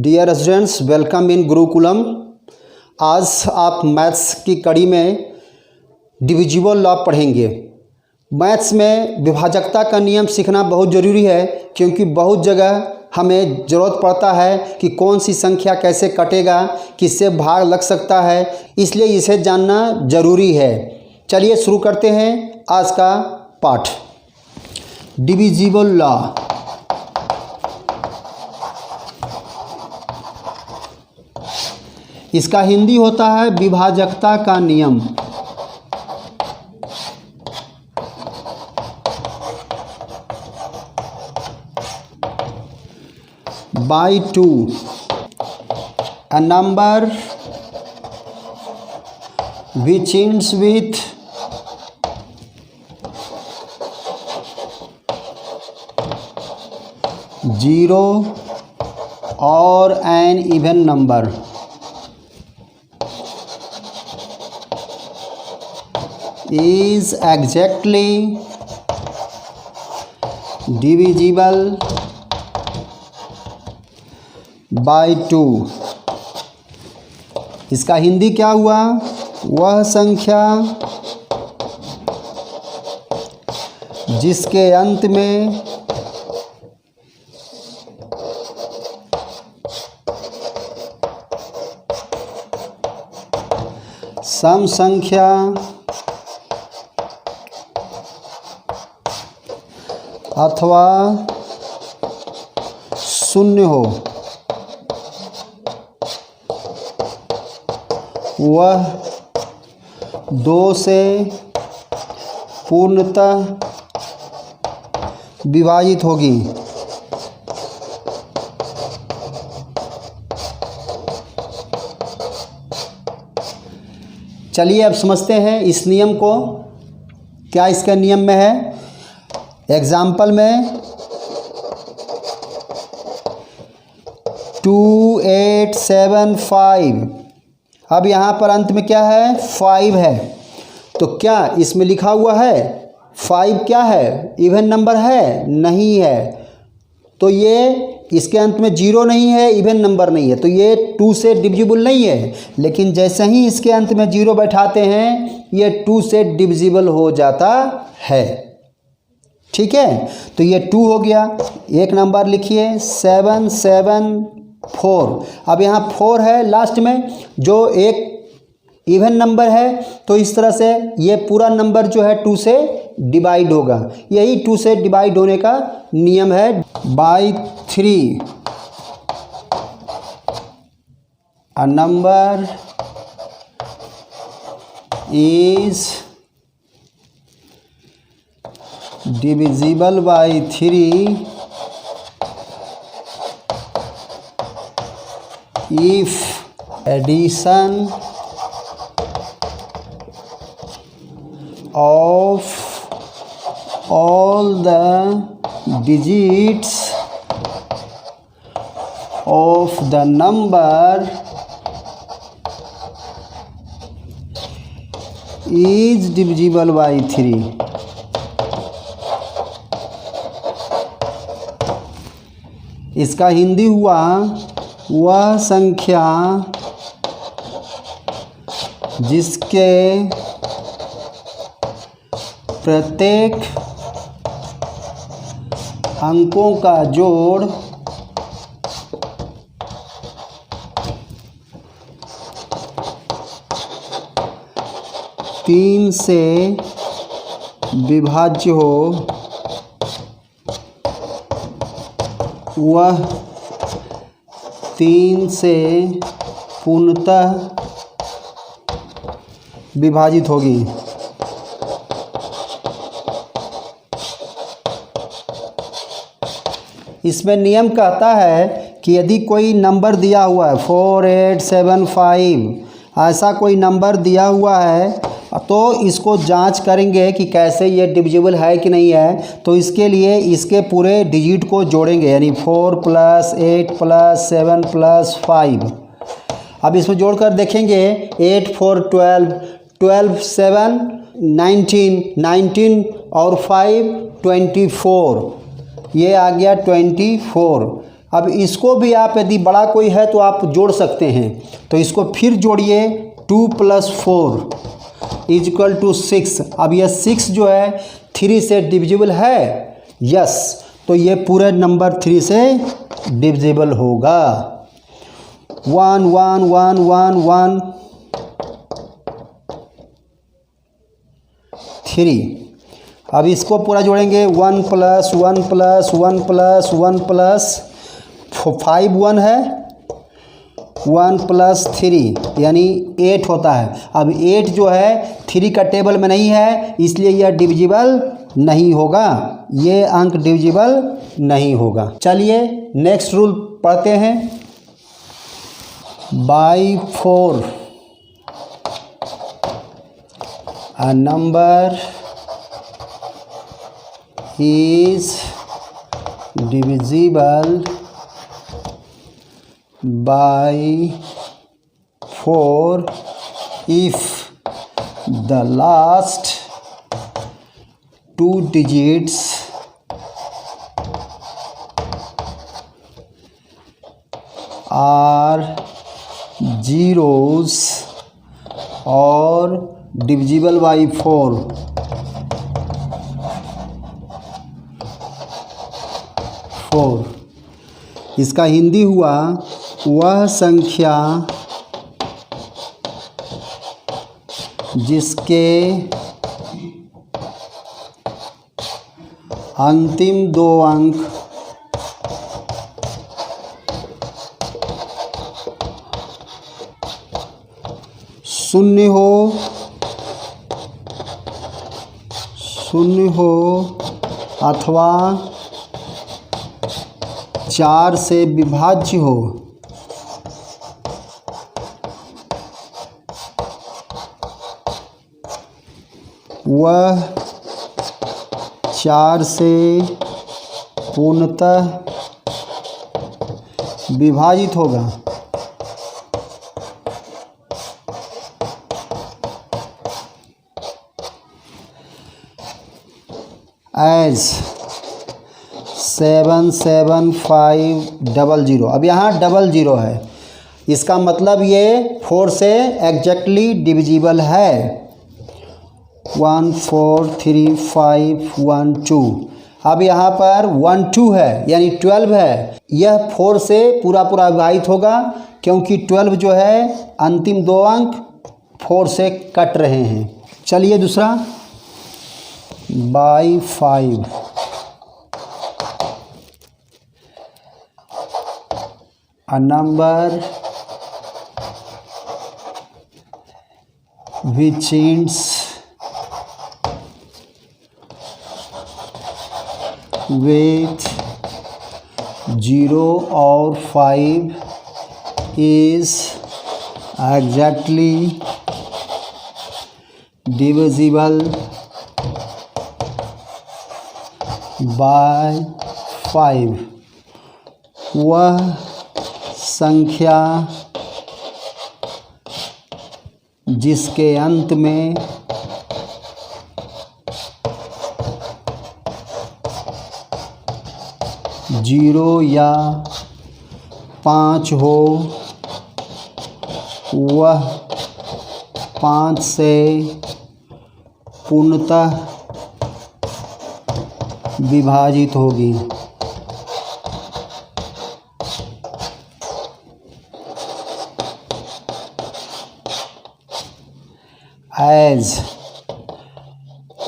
Dear students, welcome in Gurukulam. आज आप maths की कड़ी में डिविजिबल लॉ पढ़ेंगे। मैथ्स में विभाजकता का नियम सीखना बहुत ज़रूरी है, क्योंकि बहुत जगह हमें ज़रूरत पड़ता है कि कौन सी संख्या कैसे कटेगा, किससे भाग लग सकता है, इसलिए इसे जानना ज़रूरी है। चलिए शुरू करते हैं आज का पाठ, डिविजिबल लॉ। इसका हिंदी होता है विभाजकता का नियम। By 2 a number which ends with 0 or an even number is exactly divisible by 2। इसका हिंदी क्या हुआ? वह संख्या जिसके अंत में सम संख्या अथवा शून्य हो, वह 2 से पूर्णतः विभाजित होगी। चलिए अब समझते हैं इस नियम को। क्या इसका नियम में है? एग्जाम्पल में 2, 8, 7, 5। अब यहाँ पर अंत में क्या है? 5 है। तो क्या इसमें लिखा हुआ है 5 क्या है? इवन नंबर है? नहीं है। तो ये इसके अंत में 0 नहीं है, इवन नंबर नहीं है, तो ये 2 से डिविजिबल नहीं है। लेकिन जैसे ही इसके अंत में 0 बैठाते हैं, ये 2 से डिविजिबल हो जाता है। ठीक है, तो ये 2 हो गया। एक नंबर लिखिए 7, 7, 4। अब यहाँ 4 है लास्ट में, जो एक इवन नंबर है, तो इस तरह से ये पूरा नंबर जो है 2 से डिवाइड होगा। यही 2 से डिवाइड होने का नियम है। By 3 a number is divisible by 3 if addition of all the digits of the number is divisible by 3। इसका हिंदी हुआ वह संख्या जिसके प्रत्येक अंकों का जोड़ 3 से विभाज्य हो, वह 3 से पूर्णतः विभाजित होगी। इसमें नियम कहता है कि यदि कोई नंबर दिया हुआ है 4, 8, 7, 5, ऐसा कोई नंबर दिया हुआ है, तो इसको जांच करेंगे कि कैसे ये डिविजिबल है कि नहीं है। तो इसके लिए इसके पूरे डिजिट को जोड़ेंगे, यानी 4 + 8 + 7 + 5। अब इसमें जोड़कर देखेंगे 8, 4, 12, 12, 7, 19, 19 और 5, 24। ये आ गया 24। अब इसको भी आप यदि बड़ा कोई है तो आप जोड़ सकते हैं, तो इसको फिर जोड़िए 2 + 4 = 6। अब यह 6 जो है 3 से डिविजिबल है, यस, तो ये पूरे नंबर 3 से डिविजिबल होगा। 1 1 1 1 1 3। अब इसको पूरा जोड़ेंगे 1 + 1 + 1 + 1 + 5 1 है, 1 + 3 यानी 8 होता है। अब 8 जो है 3 का टेबल में नहीं है, इसलिए यह डिविजिबल नहीं होगा, ये अंक डिविजिबल नहीं होगा। चलिए नेक्स्ट रूल पढ़ते हैं। By 4 a number is divisible by 4 if the last 2 digits are zeros or divisible by 4। इसका हिंदी हुआ वह संख्या जिसके अंतिम 2 अंक शून्य हो अथवा 4 से विभाज्य हो। वह 4 से पूर्णतः विभाजित होगा। एज 77500। अब यहाँ 00 है, इसका मतलब ये 4 से एग्जैक्टली डिविजिबल है। 1 4 3 5 1 2। अब यहाँ पर 1 2 है यानी 12 है, यह 4 से पूरा विभाजित होगा क्योंकि 12 जो है अंतिम 2 अंक 4 से कट रहे हैं। चलिए दूसरा by 5। A number which ends with 0 or 5 is exactly divisible by 5। वह संख्या जिसके अंत में 0 या 5 हो, वह 5 से पूर्णतः विभाजित होगी। एज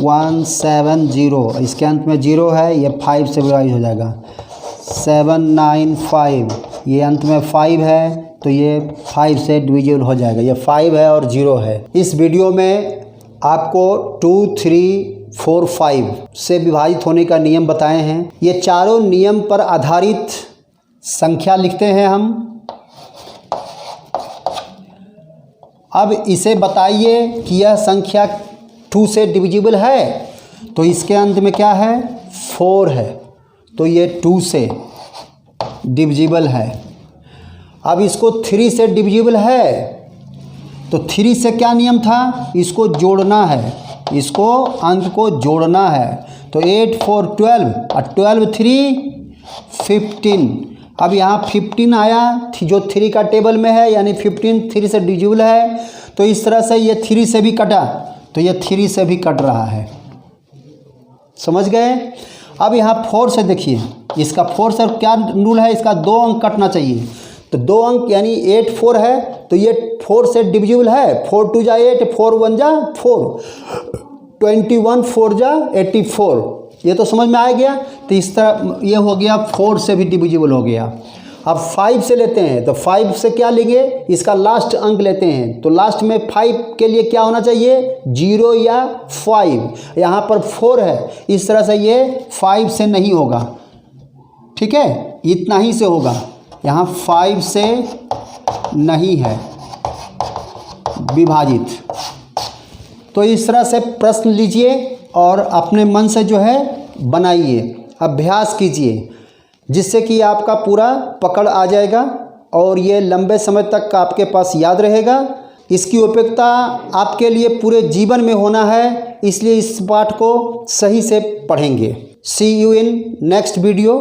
170, इसके अंत में 0 है, ये 5 से विभाजित हो जाएगा। 795, ये अंत में 5 है तो ये 5 से डिविजिबल हो जाएगा। ये 5 है और 0 है। इस वीडियो में आपको 2 3 4 5 से विभाजित होने का नियम बताए हैं। ये चारों नियम पर आधारित संख्या लिखते हैं हम। अब इसे बताइए कि यह संख्या 2 से डिविजिबल है, तो इसके अंत में क्या है 4 है, तो ये 2 से डिविजिबल है। अब इसको 3 से डिविजिबल है, तो 3 से क्या नियम था, इसको जोड़ना है, इसको अंक को जोड़ना है। तो 8 4 12 और 12 3 15। अब यहाँ 15 आया जो 3 का टेबल में है, यानी 15 3 से डिविजिबल है, तो इस तरह से ये 3 से भी कटा, तो ये 3 से भी कट रहा है। समझ गए। अब यहाँ 4 से देखिए, इसका 4 से क्या रूल है, इसका 2 अंक कटना चाहिए, तो 2 अंक यानी 8 4 है, तो ये 4 से डिविजिबल है, 4 2 जा 8, 4 1 जा 4, 21 4 जा 84, ये तो समझ में आ गया। तो इस तरह ये हो गया, 4 से भी डिविजिबल हो गया। अब 5 से लेते हैं, तो 5 से क्या लेंगे, इसका लास्ट अंक लेते हैं, तो लास्ट में 5 के लिए क्या होना चाहिए, 0 या 5, यहाँ पर 4 है, इस तरह से ये 5 से नहीं होगा, ठीक है, इतना ही से होगा, यहाँ 5 से नहीं है विभाजित। तो इस तरह से प्रश्न लीजिए और अपने मन से जो है बनाइए, अभ्यास कीजिए, जिससे कि आपका पूरा पकड़ आ जाएगा और ये लंबे समय तक आपके पास याद रहेगा। इसकी उपयोगिता आपके लिए पूरे जीवन में होना है, इसलिए इस पाठ को सही से पढ़ेंगे। सी यू इन नेक्स्ट वीडियो।